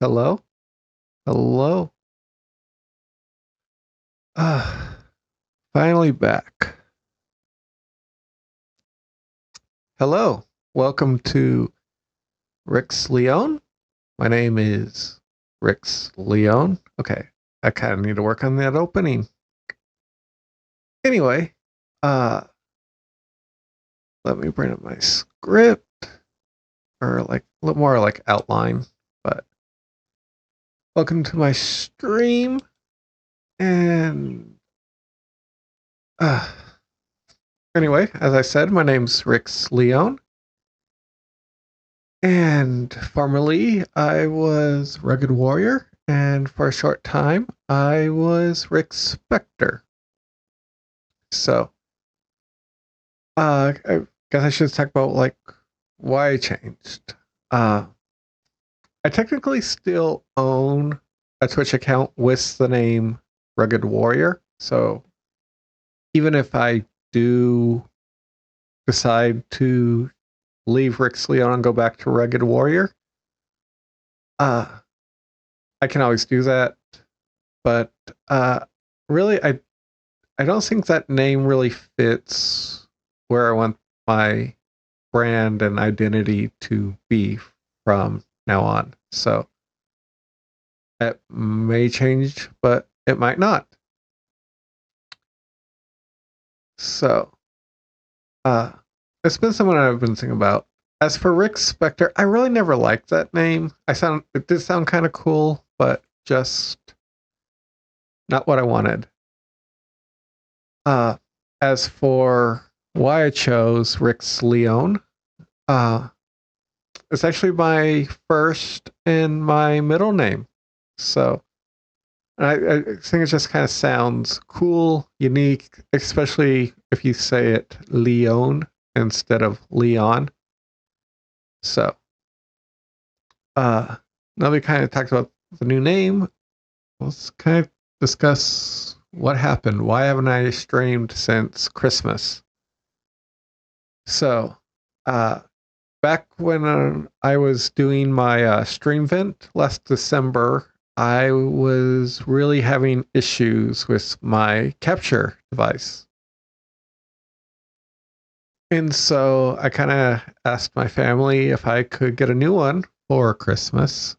Hello? Hello? Ah, finally back. Hello. Welcome to Rick's Leon. My name is Rick's Leon. Okay. I kind of need to work on that opening. Anyway, uh, let me bring up my script or like a little more like outline. But welcome to my stream. And uh, anyway, as I said, my name's Rick's Leon. And formerly, I was Rugged Warrior, and for a short time, I was Rick Spector. So, I guess I should talk about like why I changed. Uh, I technically still own a Twitch account with the name Rugged Warrior. So, even if I do decide to leave Rick's Leon and go back to Rugged Warrior, uh, I can always do that. But really, I don't think that name really fits where I want my brand and identity to be from now on. So it may change, but it might not. So uh, it's been someone I've been thinking about. As for Rick Spector, I really never liked that name. It did sound kind of cool, but just not what I wanted. Uh, as for why I chose Rick's Leon, uh, it's actually my first and my middle name. So I think it just kind of sounds cool, unique, especially if you say it Leon instead of Leon. So now we kind of talked about the new name. Let's kind of discuss what happened. Why haven't I streamed since Christmas? So, back when I was doing my stream vent last December, I was really having issues with my capture device. And so I kind of asked my family if I could get a new one for Christmas.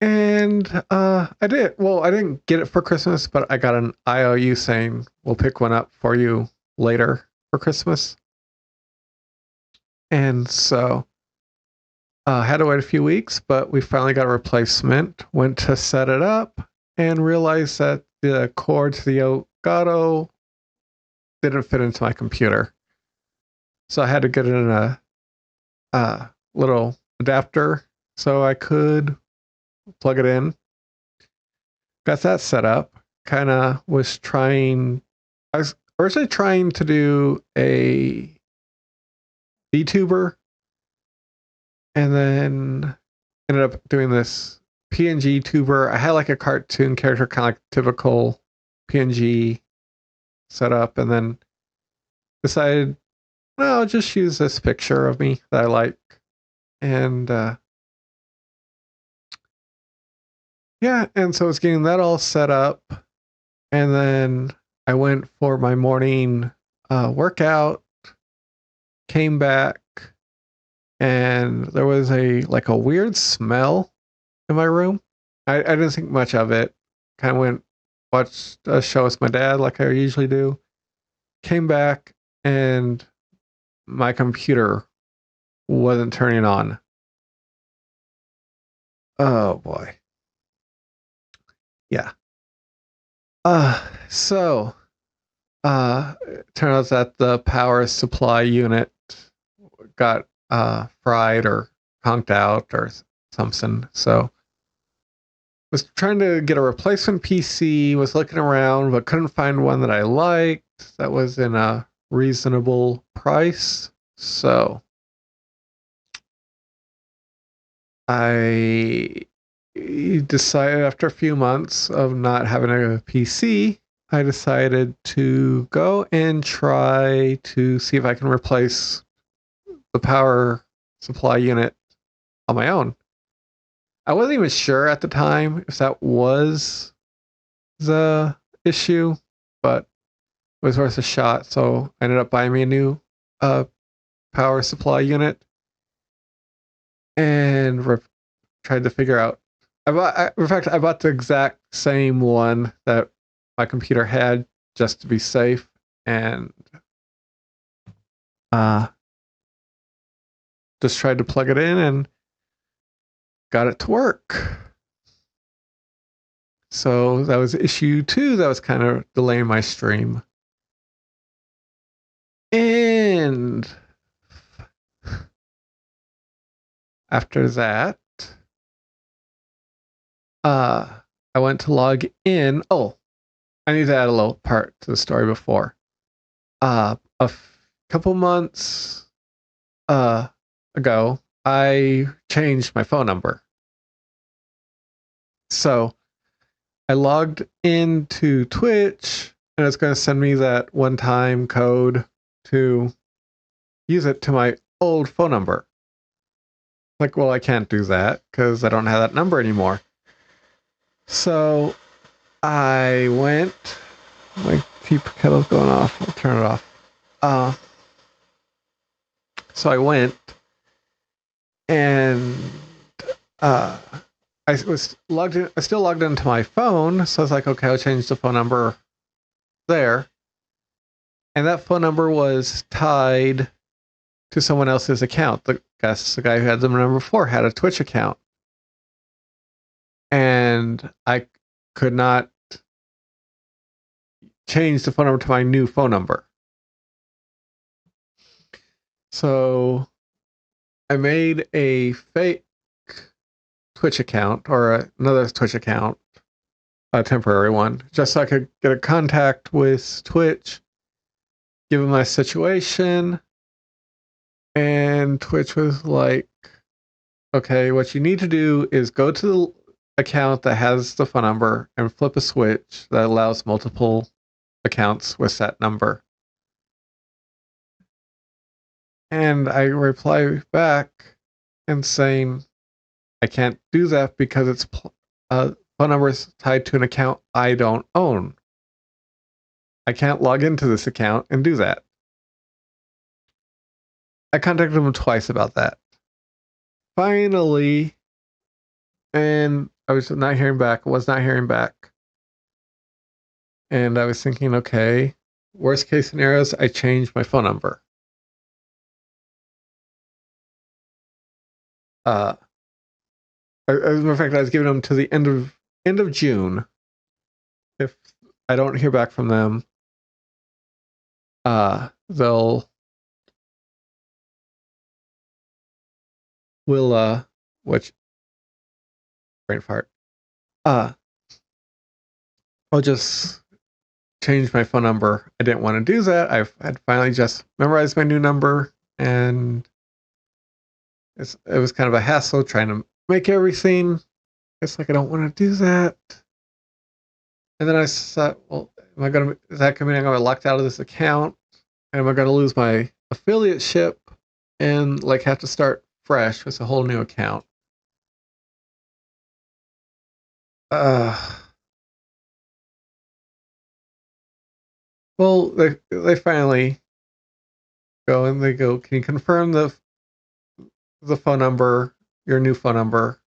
And I did. Well, I didn't get it for Christmas, but I got an IOU saying we'll pick one up for you later for Christmas. And so had to wait a few weeks, but we finally got a replacement. Went to set it up and realized that the cord to the Elgato didn't fit into my computer. So I had to get it in a little adapter so I could plug it in. Got that set up. Kind of was trying. I was originally trying to do a VTuber, and then ended up doing this PNG tuber. I had like a cartoon character, kind of like typical PNG setup, and then decided, no, I'll just use this picture of me that I like. And yeah, and so I was getting that all set up. And then I went for my morning workout, came back, and there was a weird smell in my room. I didn't think much of it. Kind of went watched a show with my dad like I usually do. Came back and my computer wasn't turning on. Oh boy. Yeah. So it turned out that the power supply unit got fried or conked out or something. So was trying to get a replacement PC, was looking around, but couldn't find one that I liked that was in a reasonable price. So I decided after a few months of not having a PC, I decided to go and try to see if I can replace the power supply unit on my own. I wasn't even sure at the time if that was the issue, but it was worth a shot. So I ended up buying me a new uh, power supply unit and tried to figure out. In fact, I bought the exact same one that my computer had just to be safe, and uh, just tried to plug it in and got it to work. So that was issue 2 that was kind of delaying my stream. And after that, I went to log in. Oh, I need to add a little part to the story before. A couple months ago, I changed my phone number. So I logged into Twitch, and it's going to send me that one-time code to use it to my old phone number. Like, well, I can't do that because I don't have that number anymore. So I went. My tea kettle's going off. I'll turn it off. So I went and I was logged in. I still logged into my phone, so I was like, okay, I'll change the phone number there. And that phone number was tied to someone else's account. The guy who had the number before had a Twitch account, and I could not change the phone number to my new phone number. So I made a fake Twitch account, or another Twitch account, a temporary one, just so I could get a contact with Twitch, give them my situation, and Twitch was like, okay, what you need to do is go to the account that has the phone number and flip a switch that allows multiple accounts with that number. And I reply back and saying, I can't do that because it's phone number is tied to an account I don't own. I can't log into this account and do that. I contacted them twice about that. Finally, and I was not hearing back. And I was thinking, okay, worst case scenarios, I change my phone number. As a matter of fact, I was giving them to the end of June. If I don't hear back from them, which brain fart. I'll just change my phone number. I didn't want to do that. I had finally just memorized my new number, and it was kind of a hassle trying to make everything. It's like I don't want to do that. And then I thought, well, is that coming? I'm going to be locked out of this account? Am I going to lose my affiliateship and like have to start fresh with a whole new account? Well, they finally go and they go, can you confirm the phone number, your new phone number?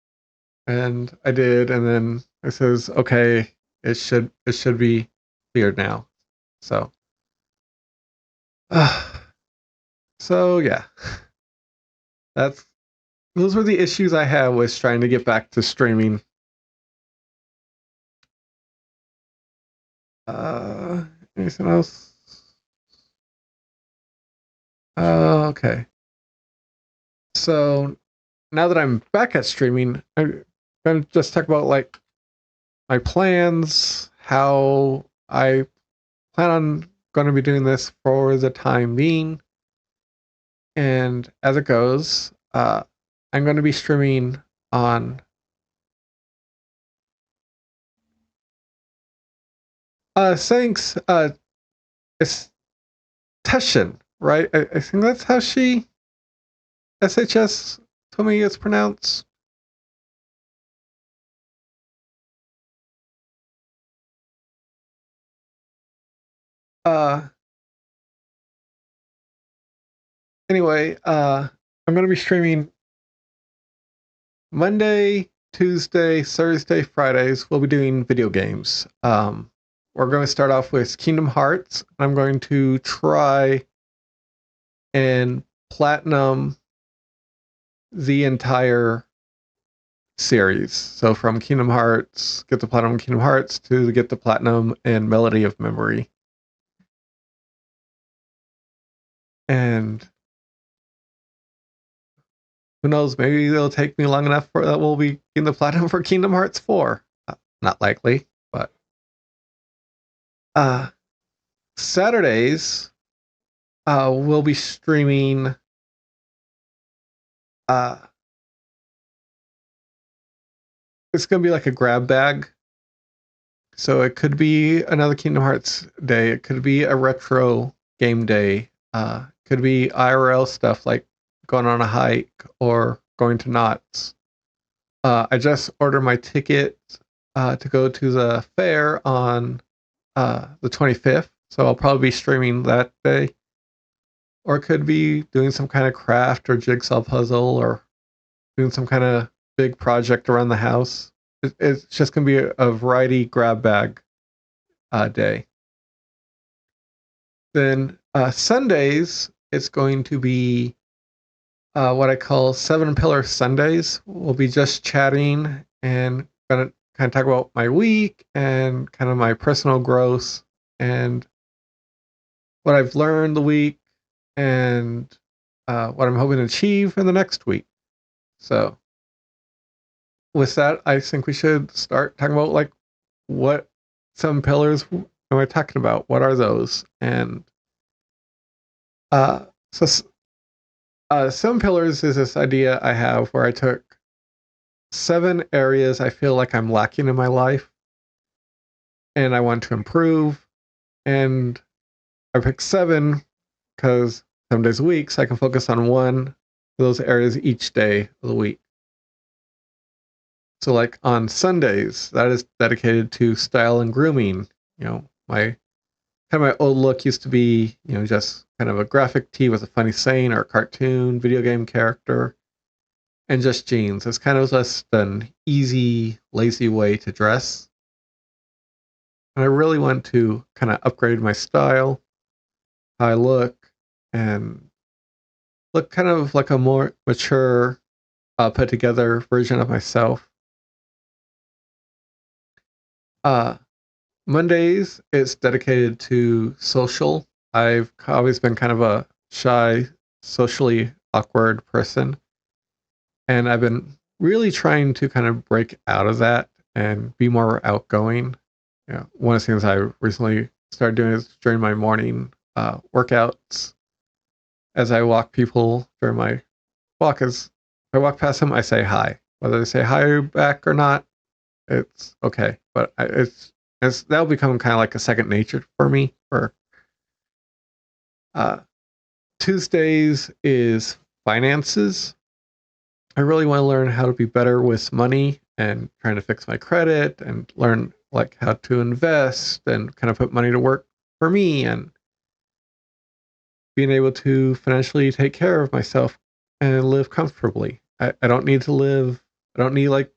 And I did, and then it says, okay, it should be cleared now. So so yeah. Those were the issues I had with trying to get back to streaming. Anything else? Okay. So now that I'm back at streaming, I'm going to just talk about like my plans, how I plan on going to be doing this for the time being. And as it goes, I'm going to be streaming on Thanks. It's Teshin, right? I think that's how she SHS told me it's pronounced. Uh, anyway, I'm gonna be streaming Monday, Tuesday, Thursday, Fridays. We'll be doing video games. We're going to start off with Kingdom Hearts. I'm going to try and platinum the entire series. So from Kingdom Hearts, get the platinum Kingdom Hearts to get the platinum and Melody of Memory. And who knows, maybe it'll take me long enough for that we'll be getting the platinum for Kingdom Hearts 4. Not likely, but uh Saturdays we'll be streaming uh it's gonna be like a grab bag. So it could be another Kingdom Hearts day. It could be a retro game day. Could be IRL stuff like going on a hike or going to Knott's. I just ordered my ticket to go to the fair on the 25th. So I'll probably be streaming that day. Or it could be doing some kind of craft or jigsaw puzzle or doing some kind of big project around the house. It's just going to be a variety grab bag day. Then Sundays, it's going to be what I call Seven Pillar Sundays. We'll be just chatting and gonna kind of talk about my week and kind of my personal growth and what I've learned the week and what I'm hoping to achieve in the next week. So with that, I think we should start talking about like what some pillars am I talking about? What are those? And uh, so some pillars is this idea I have where I took 7 areas I feel like I'm lacking in my life and I want to improve. And I picked 7 because 7 days a week, so I can focus on one of those areas each day of the week. So, like on Sundays, that is dedicated to style and grooming. My kind of my old look used to be, just kind of a graphic tee with a funny saying or a cartoon, video game character, and just jeans. It's kind of just an easy, lazy way to dress. And I really want to kind of upgrade my style, how I look, and look kind of like a more mature, put together version of myself. Uh, Mondays is dedicated to social. I've always been kind of a shy, socially awkward person, and I've been really trying to kind of break out of that and be more outgoing. One of the things I recently started doing is during my morning workouts, as I walk people during my walk, as if I walk past them, I say hi. Whether they say hi back or not, it's okay. But it's that'll become kind of like a second nature for me. For uh, Tuesdays is finances. I really want to learn how to be better with money and trying to fix my credit and learn like how to invest and kind of put money to work for me and being able to financially take care of myself and live comfortably. I don't need to live, I don't need like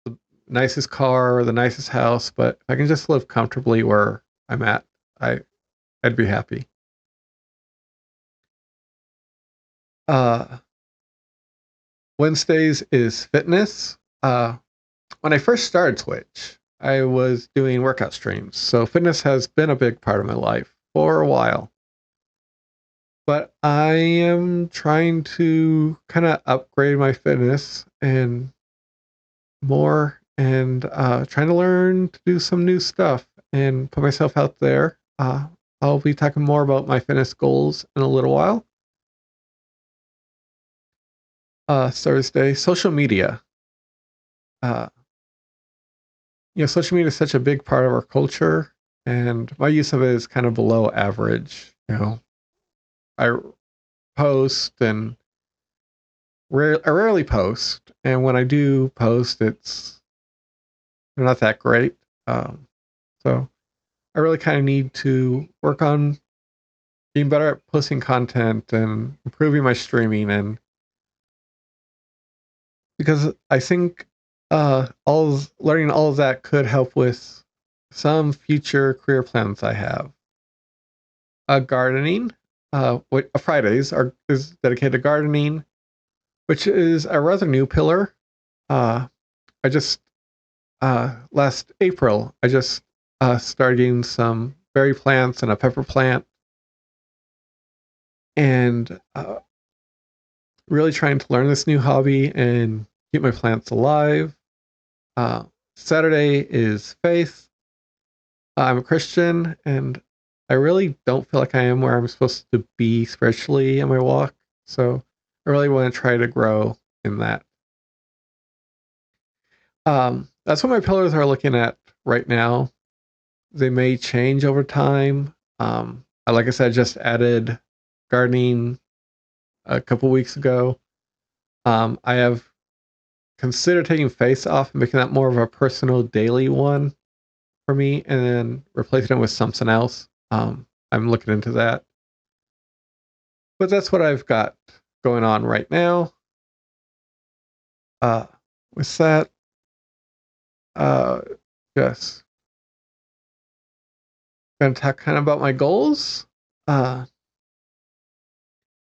the nicest car or the nicest house, but if I can just live comfortably where I'm at, I, I'd be happy. Uh, Wednesdays is fitness. When I first started Twitch, I was doing workout streams. So fitness has been a big part of my life for a while. But I am trying to kind of upgrade my fitness and more and trying to learn to do some new stuff and put myself out there. I'll be talking more about my fitness goals in a little while. Thursday, social media. Uh, social media is such a big part of our culture, and my use of it is kind of below average. I post and I rarely post, and when I do post, it's not that great. So I really kind of need to work on being better at posting content and improving my streaming, and because I think learning all of that could help with some future career plans I have. Gardening, Fridays is dedicated to gardening, which is a rather new pillar. Uh, I just last April I just started getting some berry plants and a pepper plant, and really trying to learn this new hobby and keep my plants alive. Uh, Saturday is faith. I'm a Christian, and I really don't feel like I am where I'm supposed to be spiritually in my walk. So I really want to try to grow in that. That's what my pillars are looking at right now. They may change over time. Like I said, I just added gardening a couple weeks ago. I have considered taking face off and making that more of a personal daily one for me, and then replacing it with something else. I'm looking into that, but that's what I've got going on right now. Uh, with that, uh, just gonna talk kind of about my goals. Uh,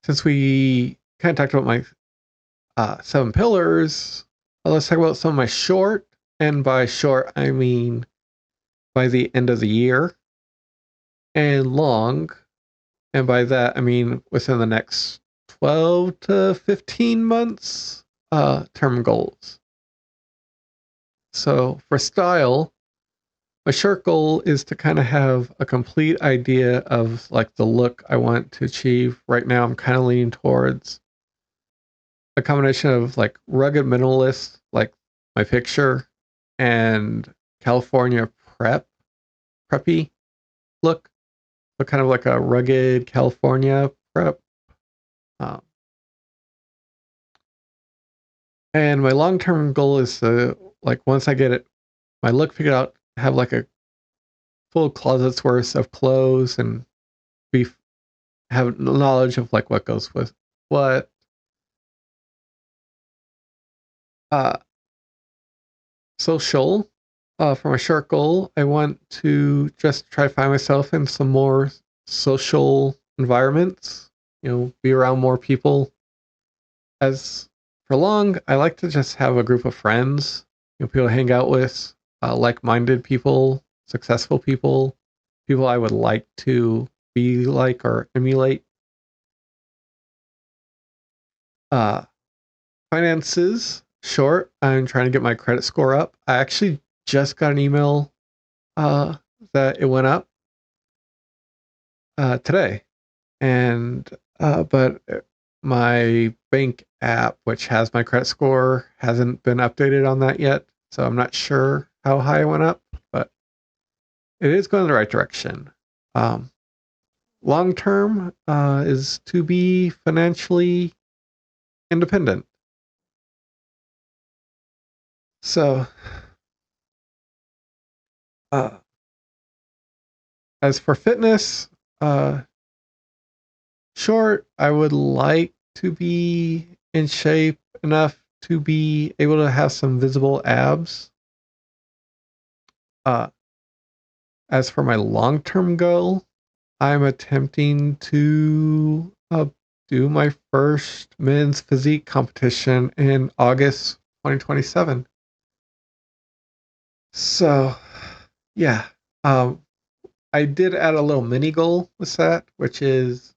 since we kind of talked about my 7 pillars, let's talk about some of my short. And by short, I mean by the end of the year, and long. And by that, I mean within the next 12 to 15 months, term goals. So for style, my short goal is to kind of have a complete idea of like the look I want to achieve. Right now, I'm kind of leaning towards a combination of like rugged minimalist, like my picture, and California preppy look. So kind of like a rugged California prep. Um, and my long term goal is to, like, once I get my look figured out, have like a full closet's worth of clothes and be have knowledge of like what goes with what. Uh, Social. For my short goal, I want to just try to find myself in some more social environments. Be around more people. As for long, I like to just have a group of friends, people to hang out with, like-minded people, successful people, people I would like to be like or emulate. Uh, Finances, short. I'm trying to get my credit score up. I actually just got an email uh, that it went up today, and but my bank app, which has my credit score, hasn't been updated on that yet. So I'm not sure how high it went up, but it is going in the right direction. Um, Long term is to be financially independent. So, uh, as for fitness, uh, short, I would like to be in shape enough to be able to have some visible abs. Uh, as for my long term goal, I'm attempting to do my first men's physique competition in August 2027. So, yeah, um, I did add a little mini goal with that, which is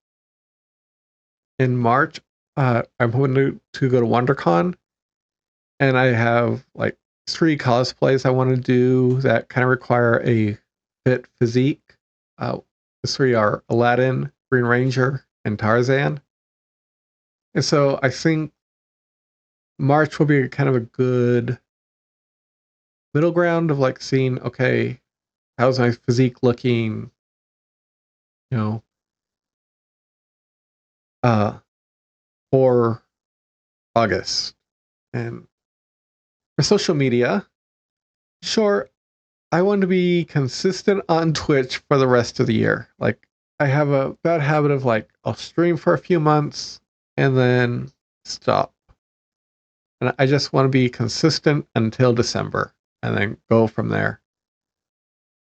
in March. I'm hoping to go to WonderCon, and I have like 3 cosplays I want to do that kind of require a fit physique. The 3 are Aladdin, Green Ranger, and Tarzan. And so I think March will be kind of a good middle ground of like seeing, okay, how's my physique looking, you know, uh, for August. And for social media, sure, I want to be consistent on Twitch for the rest of the year. Like, I have a bad habit of like, I'll stream for a few months and then stop. And I just want to be consistent until December and then go from there.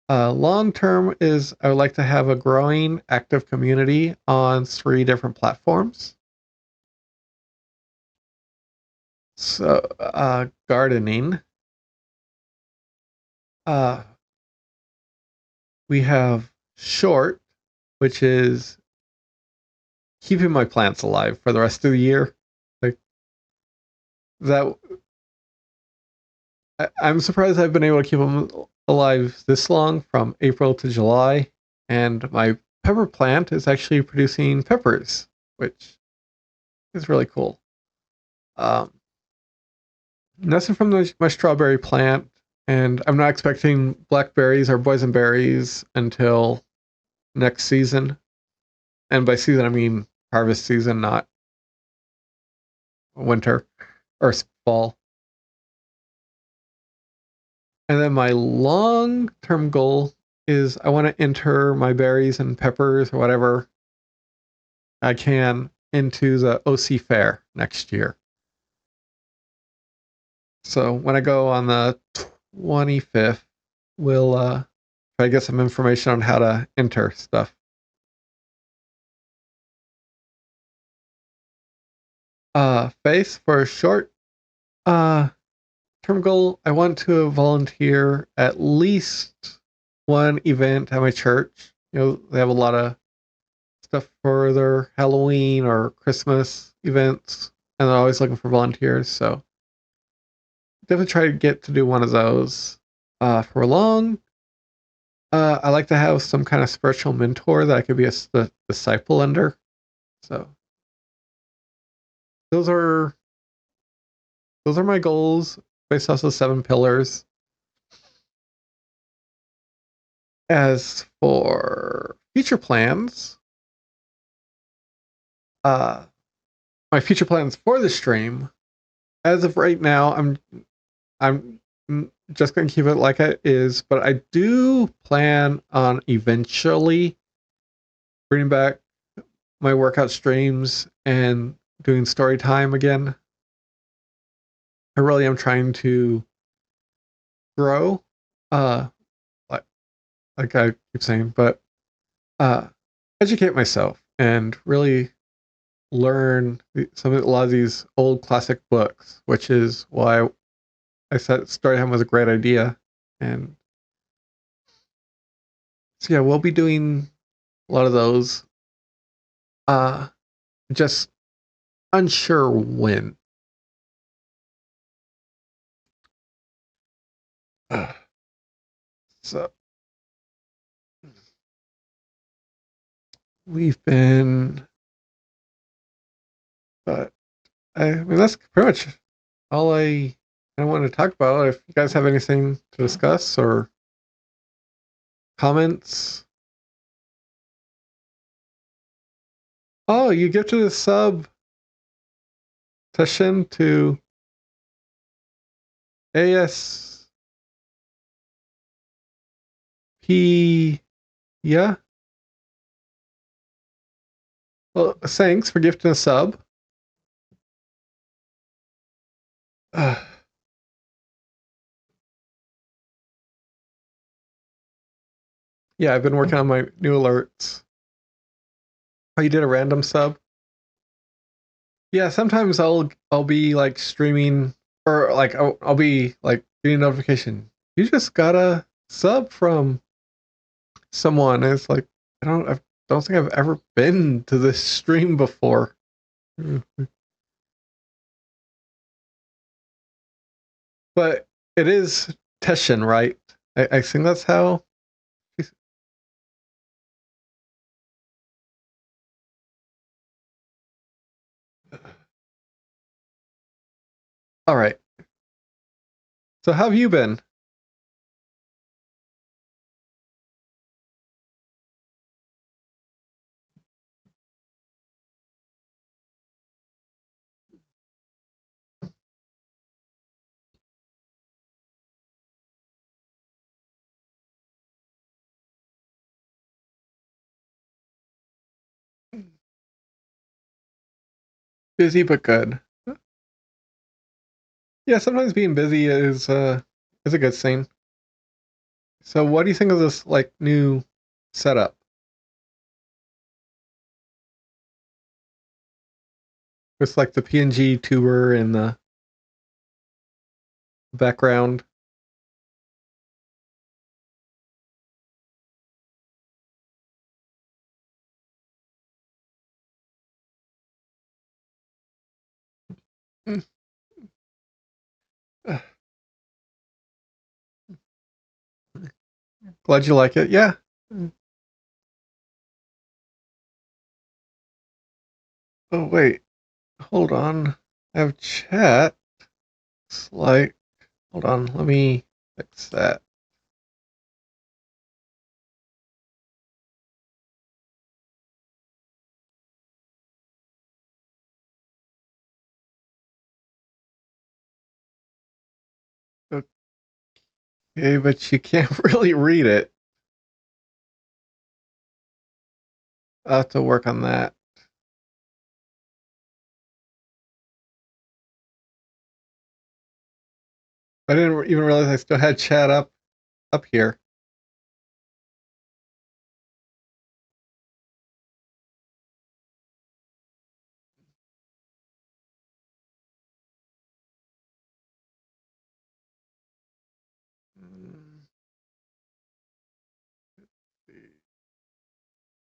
Long term is I would like to have a growing active community on 3 different platforms. So, gardening. Uh, we have short, which is keeping my plants alive for the rest of the year. Like that, I'm surprised I've been able to keep them alive this long from April to July. And my pepper plant is actually producing peppers, which is really cool. Um, Nothing from my strawberry plant, and I'm not expecting blackberries or boysenberries until next season. And by season, I mean harvest season, not winter or fall. And then my long term goal is I want to enter my berries and peppers or whatever I can into the OC Fair next year. So when I go on the 25th, we'll try to get some information on how to enter stuff. Face for a short uh term goal, I want to volunteer at least one event at my church. You know, they have a lot of stuff for their Halloween or Christmas events, and they're always looking for volunteers. So definitely try to get to do one of those. For long, I like to have some kind of spiritual mentor that I could be a disciple under. So those are those are my goals based off the 7 pillars. As for future plans, uh, my future plans for the stream, as of right now, I'm just gonna keep it like it is, but I do plan on eventually bringing back my workout streams and doing story time again. I really am trying to grow, uh, like I keep saying, but uh, educate myself and really learn a lot of these old classic books, which is why I said Storytime was a great idea. And so yeah, we'll be doing a lot of those. Uh just unsure when. So we've been, but I mean that's pretty much all I want to talk about. If you guys have anything to discuss or comments. Oh, you gifted a sub session to ASP. Yeah. Well, thanks for gifting a sub. Uh, yeah, I've been working on my new alerts. Oh, you did a random sub? Yeah, sometimes I'll be like streaming or like I'll be like getting a notification. You just got a sub from someone. And it's like I don't think I've ever been to this stream before. But it is Teshin, right? I think that's how. All right. So how have you been? Busy but good. Yeah, sometimes being busy is a good thing. So what do you think of this like new setup with like the PNG tuber in the background? Mm. Uh, Glad you like it. Yeah. Mm. Oh wait, hold on. I have chat. It's like, hold on, let me fix that. Okay, but you can't really read it. I'll have to work on that. I didn't even realize I still had chat up here. Mm,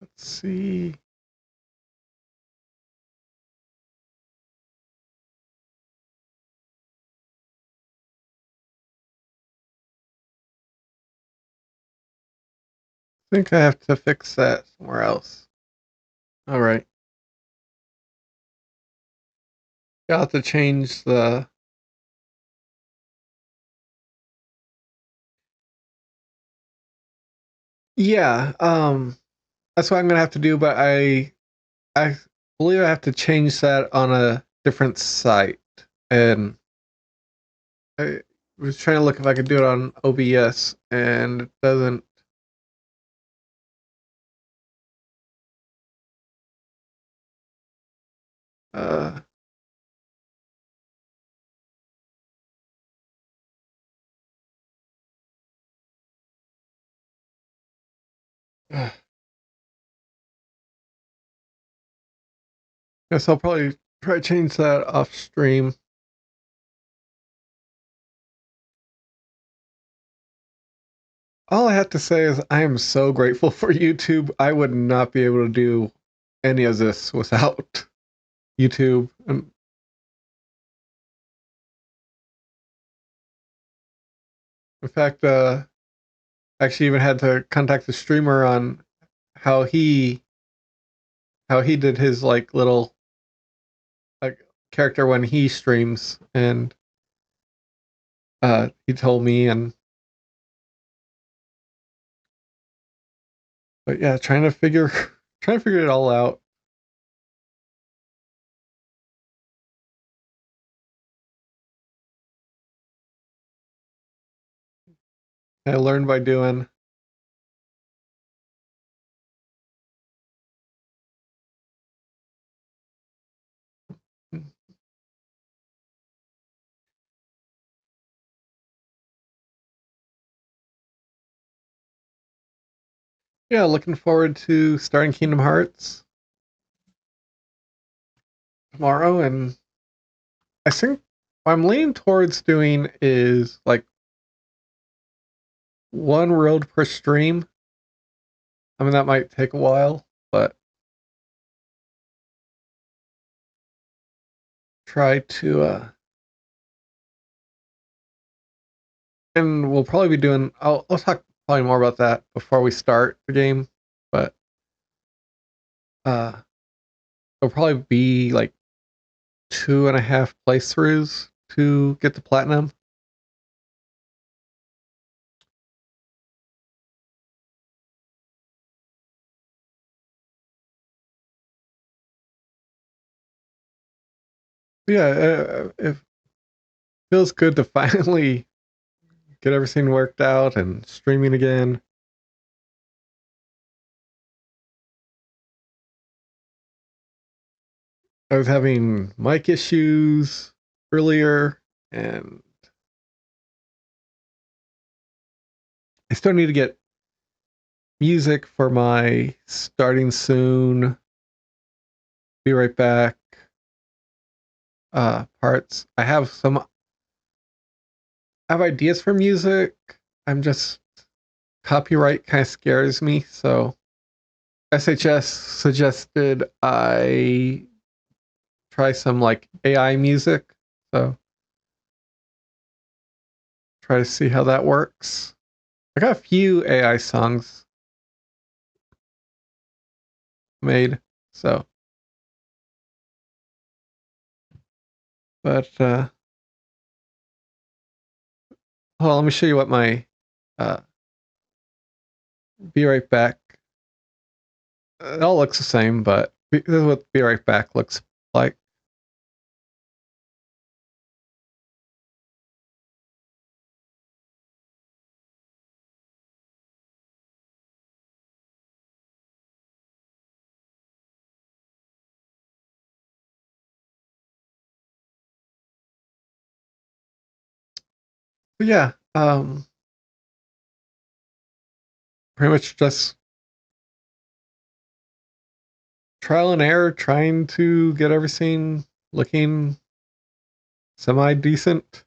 let's see. I think I have to fix that somewhere else. All right. I'll have to change the. Yeah, that's what I'm gonna have to do, but I believe I have to change that on a different site. And I was trying to look if I could do it on OBS, and it doesn't. Uh, guess I'll probably try to change that off stream. All I have to say is I am so grateful for YouTube. I would not be able to do any of this without YouTube. And in fact, actually even had to contact the streamer on how he did his like little like character when he streams, and he told me. And but yeah, trying to figure it all out. I learned by doing. Yeah, looking forward to starting Kingdom Hearts tomorrow. And I think what I'm leaning towards doing is like one world per stream. I mean, that might take a while, but try to. And we'll probably be doing. I'll talk probably more about that before we start the game, but uh, it'll probably be like 2.5 playthroughs to get the platinum. Yeah, it feels good to finally get everything worked out and streaming again. I was having mic issues earlier, and I still need to get music for my starting soon. Be right back. Parts. I have ideas for music. I'm just copyright kind of scares me. So SHS suggested I try some like AI music. So try to see how that works. I got a few AI songs made. So, but hold on, let me show you what my uh, be right back. It all looks the same, but this is what be right back looks like. But yeah, pretty much just trial and error, trying to get everything looking semi decent.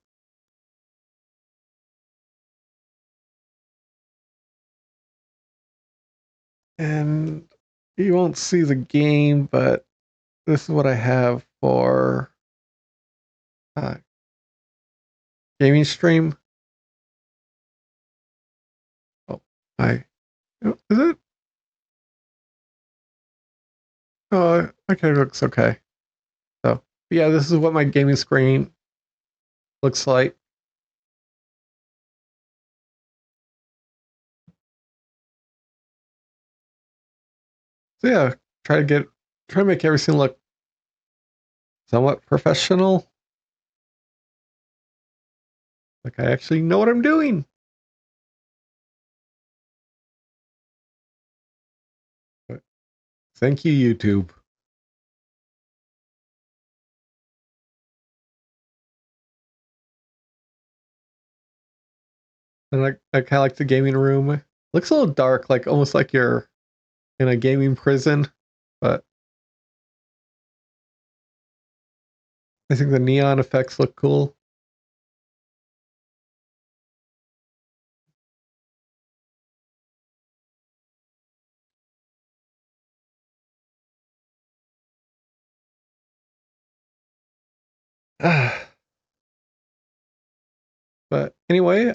And you won't see the game, but this is what I have for uh, gaming stream. Oh, I is it? Oh, okay, looks okay. So yeah, this is what my gaming screen looks like. So yeah, try to make everything look somewhat professional. Like I actually know what I'm doing. But thank you, YouTube. And I kind of like the gaming room. Looks a little dark, like almost like you're in a gaming prison. But I think the neon effects look cool. But anyway,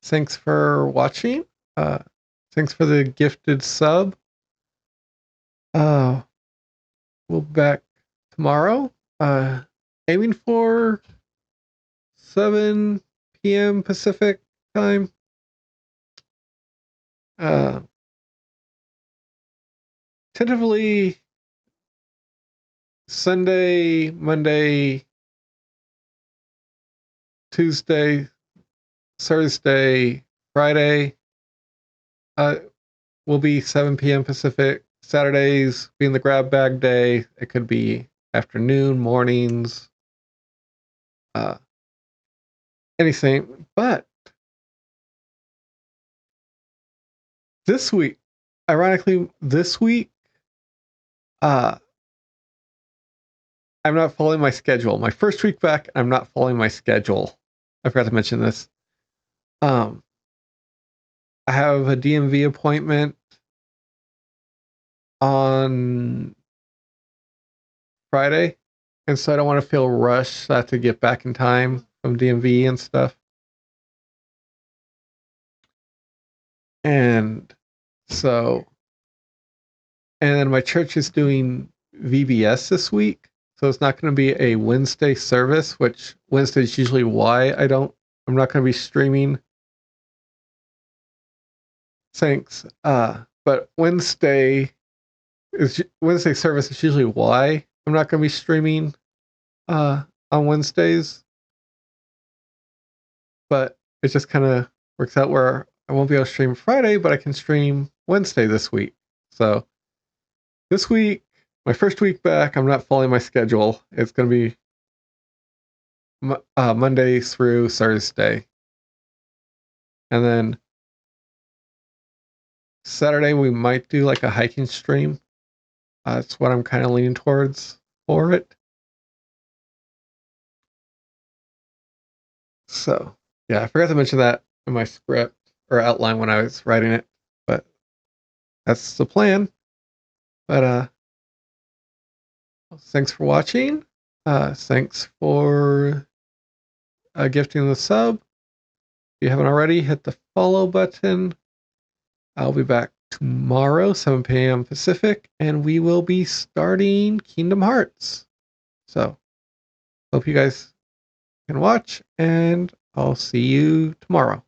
thanks for watching. Uh, thanks for the gifted sub. Uh, we'll be back tomorrow. Uh, aiming for 7 p.m. Pacific time. Uh, tentatively Sunday, Monday, Tuesday, Thursday, Friday. Uh, will be 7 p.m. Pacific. Saturdays being the grab bag day. It could be afternoon, mornings, uh, anything. But this week, ironically, uh, I'm not following my schedule. My first week back, I'm not following my schedule. I forgot to mention this. Um, I have a DMV appointment on Friday, and so I don't want to feel rushed. I have to get back in time from DMV and stuff. And so, and then my church is doing VBS this week, so it's not going to be a Wednesday service, which Wednesday is usually why I'm not going to be streaming. Thanks. But Wednesday service is usually why I'm not going to be streaming on Wednesdays. But it just kind of works out where I won't be able to stream Friday, but I can stream Wednesday this week. So this week my first week back, I'm not following my schedule. It's going to be Monday through Thursday. And then Saturday, we might do like a hiking stream. That's what I'm kind of leaning towards for it. So, yeah, I forgot to mention that in my script or outline when I was writing it, but that's the plan. But thanks for watching. Thanks for gifting the sub. If you haven't already, hit the follow button. I'll be back tomorrow, 7 p.m. Pacific, and we will be starting Kingdom Hearts. So, hope you guys can watch, and I'll see you tomorrow.